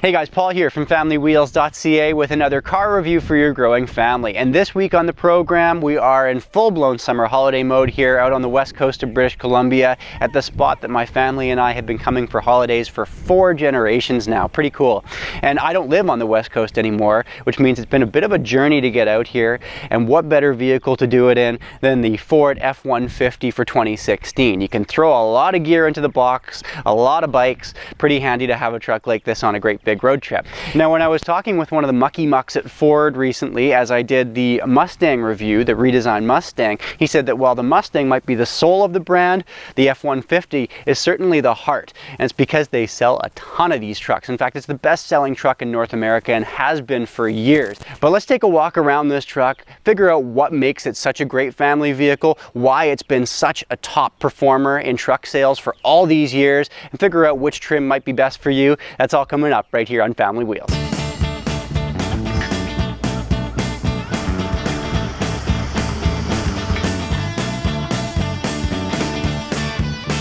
Hey guys, Paul here from FamilyWheels.ca with another car review for your growing family. And this week on the program, we are in full-blown summer holiday mode here out on the west coast of British Columbia at the spot that my family and I have been coming for holidays for 4 generations now. Pretty cool. And I don't live on the west coast anymore, which means it's been a bit of a journey to get out here. And what better vehicle to do it in than the Ford F-150 for 2016. You can throw a lot of gear into the box, a lot of bikes. Pretty handy to have a truck like this on a great big road trip. Now, when I was talking with one of the mucky mucks at Ford recently, as I did the Mustang review, the redesigned Mustang, he said that while the Mustang might be the soul of the brand, the F-150 is certainly the heart. And it's because they sell a ton of these trucks. In fact, it's the best-selling truck in North America and has been for years. But let's take a walk around this truck, figure out what makes it such a great family vehicle, why it's been such a top performer in truck sales for all these years, and figure out which trim might be best for you. That's all coming up right here on Family Wheels.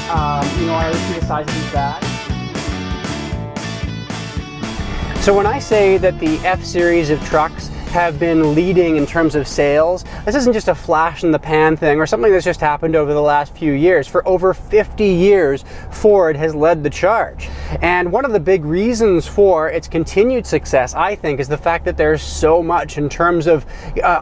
I always see the size of these bags. So when I say that the F-Series of trucks have been leading in terms of sales, this isn't just a flash in the pan thing or something that's just happened over the last few years. For over 50 years, Ford has led the charge. And one of the big reasons for its continued success, I think, is the fact that there's so much in terms of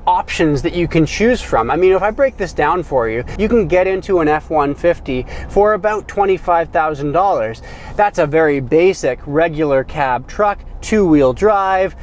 options that you can choose from. I mean, if I break this down for you, you can get into an F-150 for about $25,000. That's a very basic regular cab truck, 2-wheel drive,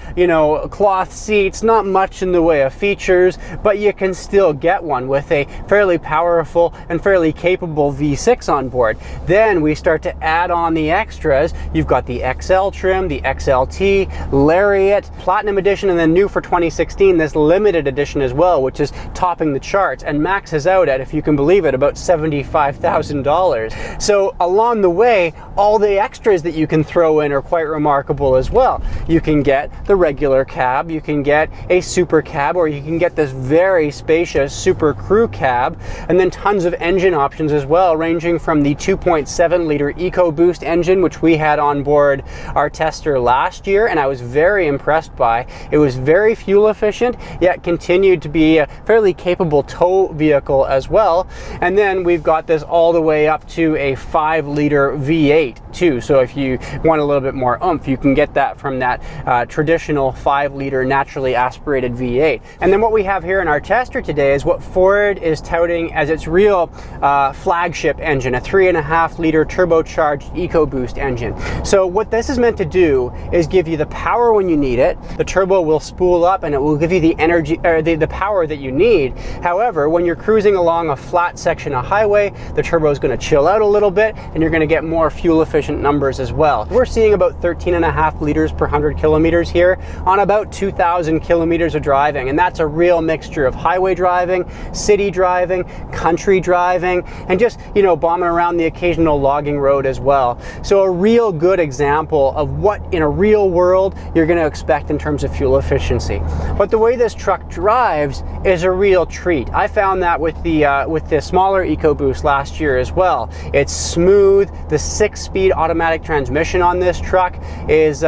cloth seats, not much in the way of features, but you can still get one with a fairly powerful and fairly capable V6 on board. Then we start to add on the extras. You've got the XL trim, the XLT, Lariat, Platinum Edition, and then new for 2016, this limited edition as well, which is topping the charts and maxes out at, if you can believe it, about $75,000. So along the way, all the extras that you can throw in are quite remarkable as well. You can get the regular cab, you can get a super cab, or you can get this very spacious super crew cab, and then tons of engine options as well, ranging from the 2.7 liter Ecoboost engine, which we had on board our tester last year, and I was very impressed by. It was very fuel efficient, yet continued to be a fairly capable tow vehicle as well. And then we've got this all the way up to a 5 liter V8 too. So if you want a little bit more oomph, you can get that from that traditional 5 liter naturally aspirated V8. And then what we have here in our tester today is what Ford is touting as its real flagship engine, a 3.5 liter turbocharged Ecoboost engine. So what this is meant to do is give you the power when you need it. The turbo will spool up and it will give you the energy, or the power that you need. However, when you're cruising along a flat section of highway, the turbo is going to chill out a little bit and you're going to get more fuel efficient numbers as well. We're seeing about 13.5 liters per 100 kilometers here on about 2,000 kilometers of driving, and that's a real mixture of highway driving, city driving, country driving, and just bombing around the occasional logging road as well. So a real good example of what in a real world you're going to expect in terms of fuel efficiency. But the way this truck drives is a real treat. I found that with the smaller Ecoboost last year as well. It's smooth. The 6-speed automatic transmission on this truck is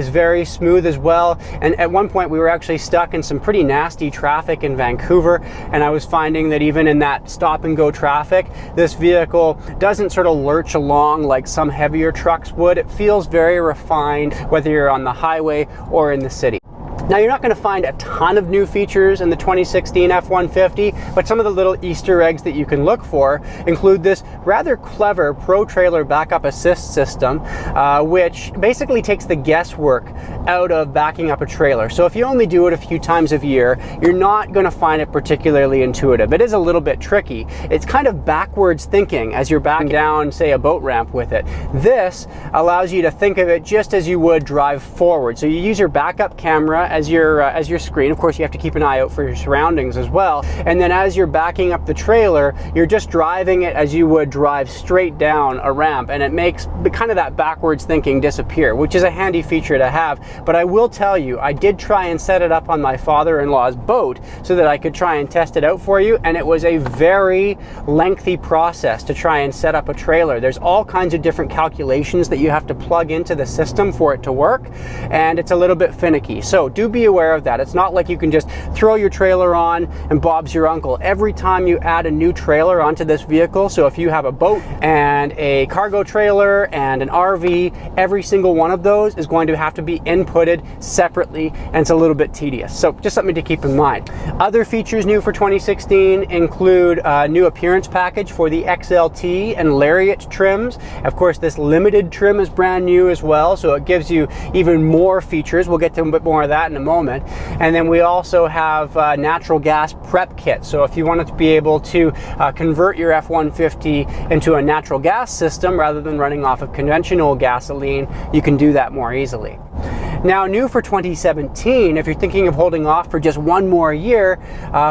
very smooth as well. And at one point we were actually stuck in some pretty nasty traffic in Vancouver, and I was finding that even in that stop and go traffic, this vehicle doesn't sort of lurch along like some heavier trucks would. It feels very refined, whether you're on the highway or in the city. Now, you're not going to find a ton of new features in the 2016 F-150, but some of the little Easter eggs that you can look for include this rather clever Pro Trailer Backup Assist system, which basically takes the guesswork out of backing up a trailer. So if you only do it a few times a year, you're not going to find it particularly intuitive. It is a little bit tricky. It's kind of backwards thinking as you're backing down, say, a boat ramp with it. This allows you to think of it just as you would drive forward. So you use your backup camera as your screen. Of course, you have to keep an eye out for your surroundings as well. And then as you're backing up the trailer, you're just driving it as you would drive straight down a ramp, and it makes kind of that backwards thinking disappear, which is a handy feature to have. But I will tell you, I did try and set it up on my father-in-law's boat so that I could try and test it out for you, and it was a very lengthy process to try and set up a trailer. There's all kinds of different calculations that you have to plug into the system for it to work, and it's a little bit finicky. So do be aware of that. It's not like you can just throw your trailer on and Bob's your uncle. Every time you add a new trailer onto this vehicle, so if you have a boat and a cargo trailer and an RV, every single one of those is going to have to be inputted separately, and it's a little bit tedious. So just something to keep in mind. Other features new for 2016 include a new appearance package for the XLT and Lariat trims. Of course, this limited trim is brand new as well, so it gives you even more features. We'll get to a bit more of that in a moment. And then we also have natural gas prep kit. So if you wanted to be able to convert your F-150 into a natural gas system rather than running off of conventional gasoline, you can do that more easily. Now, new for 2017, if you're thinking of holding off for just one more year,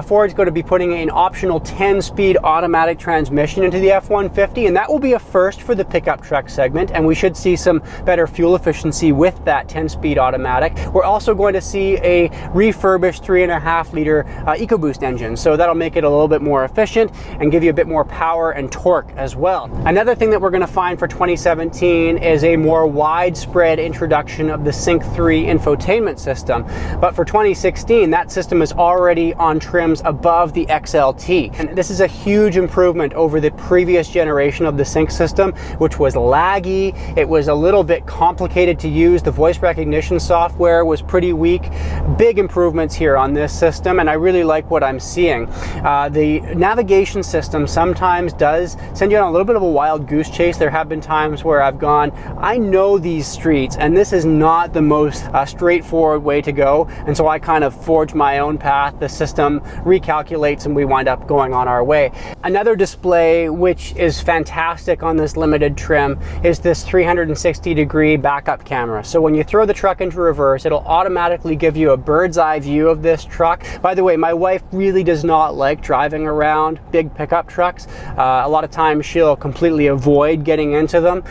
Ford's going to be putting an optional 10-speed automatic transmission into the F-150, and that will be a first for the pickup truck segment, and we should see some better fuel efficiency with that 10-speed automatic. We're also going to see a refurbished 3.5-liter Ecoboost engine, so that'll make it a little bit more efficient and give you a bit more power and torque as well. Another thing that we're going to find for 2017 is a more widespread introduction of the Sync 3 infotainment system, but for 2016 that system is already on trims above the XLT, and this is a huge improvement over the previous generation of the Sync system, which was laggy. It was a little bit complicated to use. The voice recognition software was pretty weak. Big improvements here on this system, and I really like what I'm seeing. The navigation system sometimes does send you on a little bit of a wild goose chase. There have been times where I've gone, I know these streets and this is not the most straightforward way to go, and so I kind of forge my own path. The system recalculates and we wind up going on our way. Another display which is fantastic on this limited trim is this 360-degree backup camera. So when you throw the truck into reverse, it'll automatically give you a bird's eye view of this truck. By the way, my wife really does not like driving around big pickup trucks. A lot of times she'll completely avoid getting into them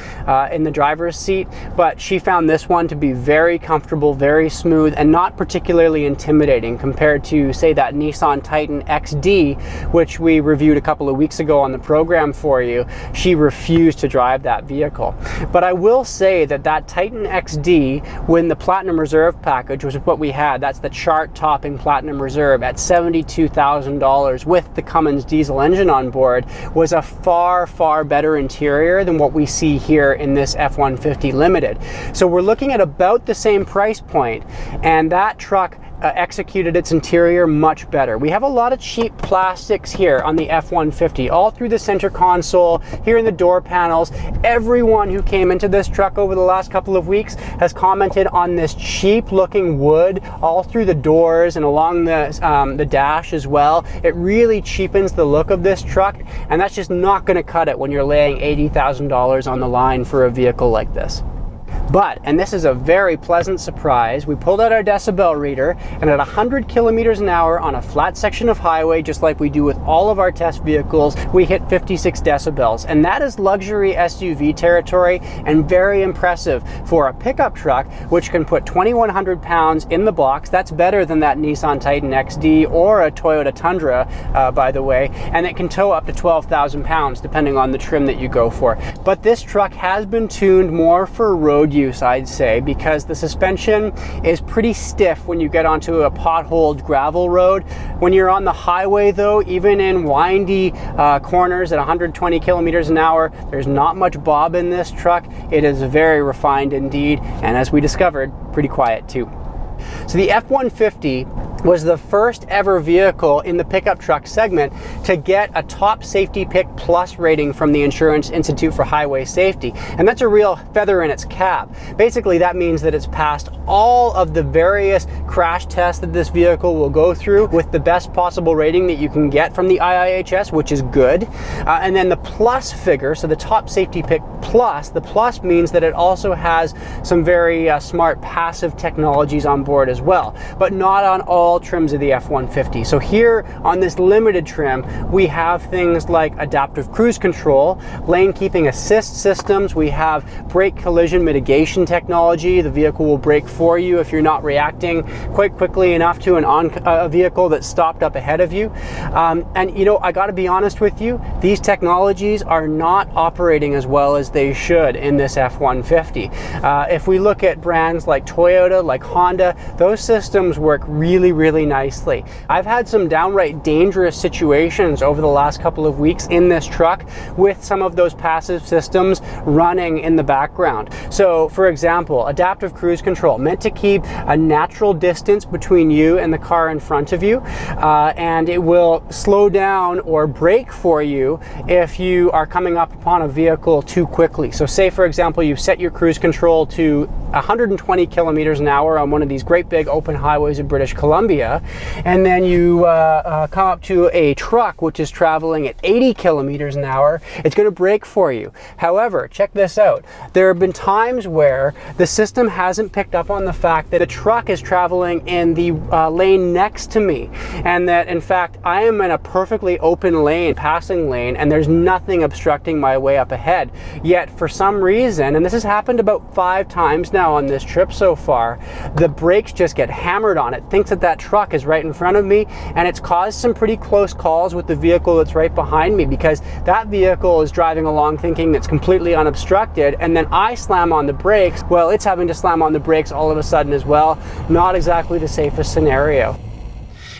in the driver's seat, but she found this one to be very comfortable, very smooth, and not particularly intimidating compared to, say, that Nissan Titan XD, which we reviewed a couple of weeks ago on the program for you. She refused to drive that vehicle. But I will say that that Titan XD, when the Platinum Reserve package, which is what we had, that's the chart-topping Platinum Reserve at $72,000 with the Cummins diesel engine on board, was a far, far better interior than what we see here in this F-150 Limited. So we're looking at about the same price point, and that truck executed its interior much better. We have a lot of cheap plastics here on the F-150, all through the center console, here in the door panels. Everyone who came into this truck over the last couple of weeks has commented on this cheap looking wood all through the doors and along the dash as well. It really cheapens the look of this truck, and that's just not going to cut it when you're laying $80,000 on the line for a vehicle like this. But, and this is a very pleasant surprise, we pulled out our decibel reader, and at 100 kilometers an hour on a flat section of highway, just like we do with all of our test vehicles, we hit 56 decibels. And that is luxury SUV territory, and very impressive for a pickup truck, which can put 2,100 pounds in the box. That's better than that Nissan Titan XD or a Toyota Tundra, by the way, and it can tow up to 12,000 pounds, depending on the trim that you go for. But this truck has been tuned more for road use, I'd say, because the suspension is pretty stiff when you get onto a potholed gravel road. When you're on the highway though, even in windy corners at 120 kilometers an hour, there's not much bob in this truck. It is very refined indeed, and as we discovered, pretty quiet too. So the F-150 was the first ever vehicle in the pickup truck segment to get a top safety pick plus rating from the Insurance Institute for Highway Safety. And that's a real feather in its cap. Basically, that means that it's passed all of the various crash tests that this vehicle will go through with the best possible rating that you can get from the IIHS, which is good. And then the plus figure, so the top safety pick plus, the plus means that it also has some very smart passive technologies on board as well, but not on all trims of the F-150. So here on this limited trim, we have things like adaptive cruise control, lane keeping assist systems, we have brake collision mitigation technology. The vehicle will brake for you if you're not reacting quite quickly enough to a vehicle that stopped up ahead of you. And you know, I gotta be honest with you, these technologies are not operating as well as they should in this F-150. If we look at brands like Toyota, like Honda, those systems work really nicely. I've had some downright dangerous situations over the last couple of weeks in this truck with some of those passive systems running in the background. So for example, adaptive cruise control, meant to keep a natural distance between you and the car in front of you, and it will slow down or brake for you if you are coming up upon a vehicle too quickly. So say for example, you've set your cruise control to 120 kilometers an hour on one of these great big open highways in British Columbia, and then you come up to a truck which is traveling at 80 kilometers an hour, it's going to brake for you. However, check this out. There have been times where the system hasn't picked up on the fact that a truck is traveling in the lane next to me, and that in fact I am in a perfectly open lane, passing lane, and there's nothing obstructing my way up ahead. Yet for some reason, and this has happened about 5 times now on this trip so far, the brakes just get hammered on it, thinks that that truck is right in front of me, and it's caused some pretty close calls with the vehicle that's right behind me, because that vehicle is driving along thinking it's completely unobstructed, and then I slam on the brakes. Well, it's having to slam on the brakes all of a sudden as well. Not exactly the safest scenario.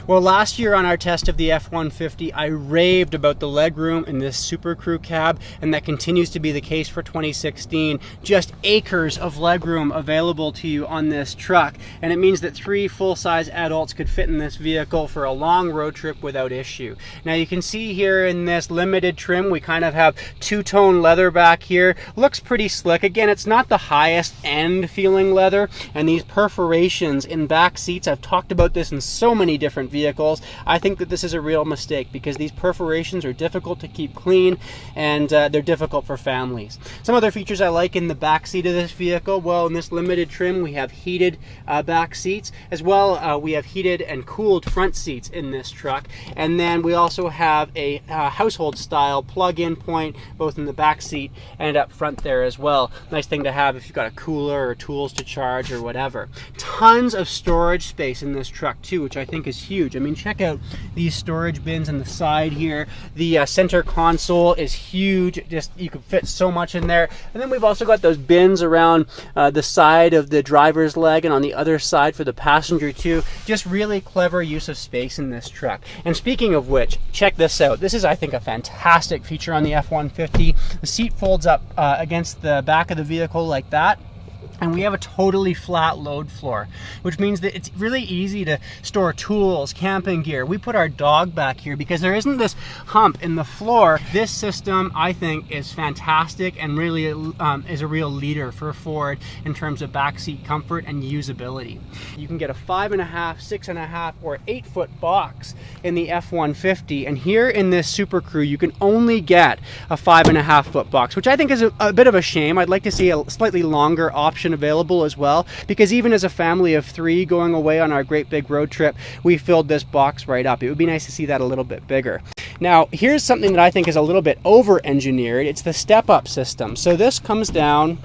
Well, last year on our test of the F-150, I raved about the legroom in this Super Crew cab, and that continues to be the case for 2016. Just acres of legroom available to you on this truck, and it means that 3 full-size adults could fit in this vehicle for a long road trip without issue. Now you can see here in this limited trim, we kind of have 2-tone leather back here. Looks pretty slick. Again, it's not the highest end feeling leather, and these perforations in back seats, I've talked about this in so many different vehicles. I think that this is a real mistake because these perforations are difficult to keep clean, and they're difficult for families. Some other features I like in the back seat of this vehicle, well, in this limited trim we have heated back seats, as well we have heated and cooled front seats in this truck, and then we also have a household style plug-in point both in the back seat and up front there as well. Nice thing to have if you've got a cooler or tools to charge or whatever. Tons of storage space in this truck too, which I think is huge. I mean, check out these storage bins on the side here. The center console is huge. Just, you can fit so much in there. And then we've also got those bins around the side of the driver's leg and on the other side for the passenger too. Just really clever use of space in this truck. And speaking of which, check this out. This is, I think, a fantastic feature on the F-150. The seat folds up against the back of the vehicle like that. And we have a totally flat load floor, which means that it's really easy to store tools, camping gear. We put our dog back here because there isn't this hump in the floor. This system, I think, is fantastic and really is a real leader for Ford in terms of backseat comfort and usability. You can get a 5.5, 6.5, or 8-foot box in the F-150, and here in this Super Crew, you can only get a 5.5-foot box, which I think is a bit of a shame. I'd like to see a slightly longer option available as well, because even as a family of 3 going away on our great big road trip, we filled this box right up. It would be nice to see that a little bit bigger. Now, here's something that I think is a little bit over-engineered. It's the step-up system. So this comes down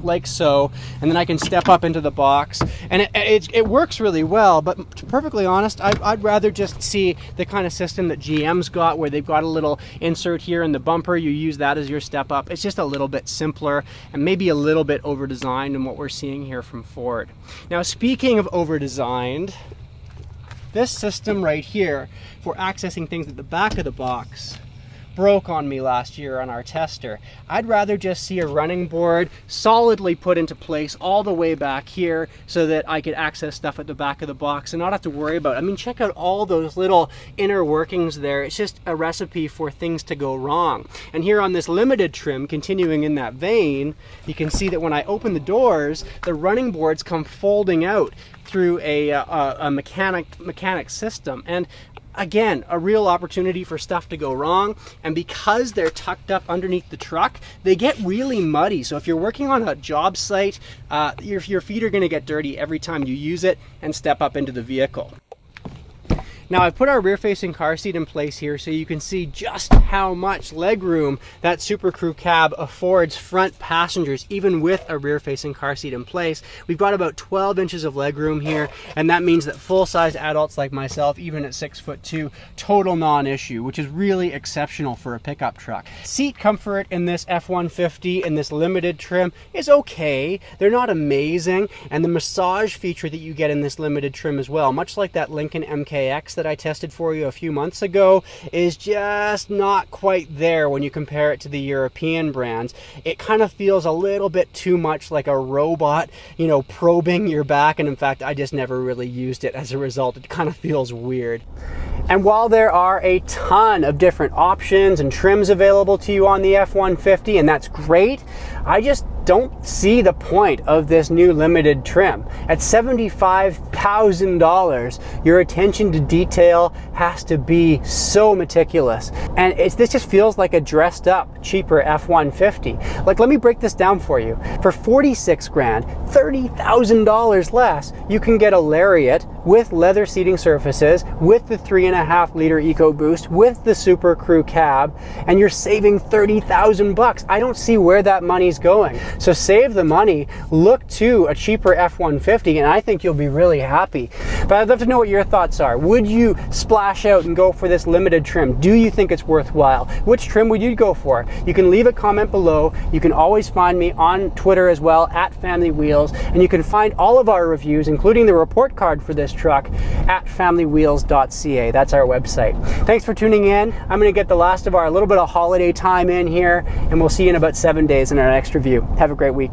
like so, and then I can step up into the box, and it works really well. But to be perfectly honest, I'd rather just see the kind of system that GM's got, where they've got a little insert here in the bumper. You use that as your step up. It's just a little bit simpler and maybe a little bit over designed in what we're seeing here from Ford. Now, speaking of over designed, this system right here for accessing things at the back of the box broke on me last year on our tester. I'd rather just see a running board solidly put into place all the way back here so that I could access stuff at the back of the box and not have to worry about it. I mean, check out all those little inner workings there. It's just a recipe for things to go wrong. And here on this limited trim, continuing in that vein, you can see that when I open the doors, the running boards come folding out through a mechanic system. And again, a real opportunity for stuff to go wrong. And because they're tucked up underneath the truck, they get really muddy. So if you're working on a job site, your feet are going to get dirty every time you use it and step up into the vehicle. Now I've put our rear-facing car seat in place here so you can see just how much legroom that Super Crew cab affords front passengers, even with a rear-facing car seat in place. We've got about 12 inches of legroom here, and that means that full-size adults like myself, even at 6'2", total non-issue, which is really exceptional for a pickup truck. Seat comfort in this F-150 in this limited trim is okay. They're not amazing, and the massage feature that you get in this limited trim as well, much like that Lincoln MKX that I tested for you a few months ago, is just not quite there when you compare it to the European brands. It kind of feels a little bit too much like a robot, you know, probing your back, and in fact I just never really used it as a result. It kind of feels weird. And while there are a ton of different options and trims available to you on the F-150, and that's great, I just don't see the point of this new limited trim. At $75,000, your attention to detail has to be so meticulous. And this just feels like a dressed up, cheaper F-150. Like, let me break this down for you. For 46 grand, $30,000 less, you can get a Lariat with leather seating surfaces, with the 3.5 liter Ecoboost, with the Super Crew cab, and you're saving 30,000 bucks. I don't see where that money's going. So save the money, look to a cheaper F-150, and I think you'll be really happy. But I'd love to know what your thoughts are. Would you splash out and go for this limited trim? Do you think it's worthwhile? Which trim would you go for? You can leave a comment below. You can always find me on Twitter as well, @FamilyWheels, and you can find all of our reviews, including the report card for this truck, at familywheels.ca. That's our website. Thanks for tuning in. I'm going to get the last of our little bit of holiday time in here, and we'll see you in about 7 days in our next review. Have a great week.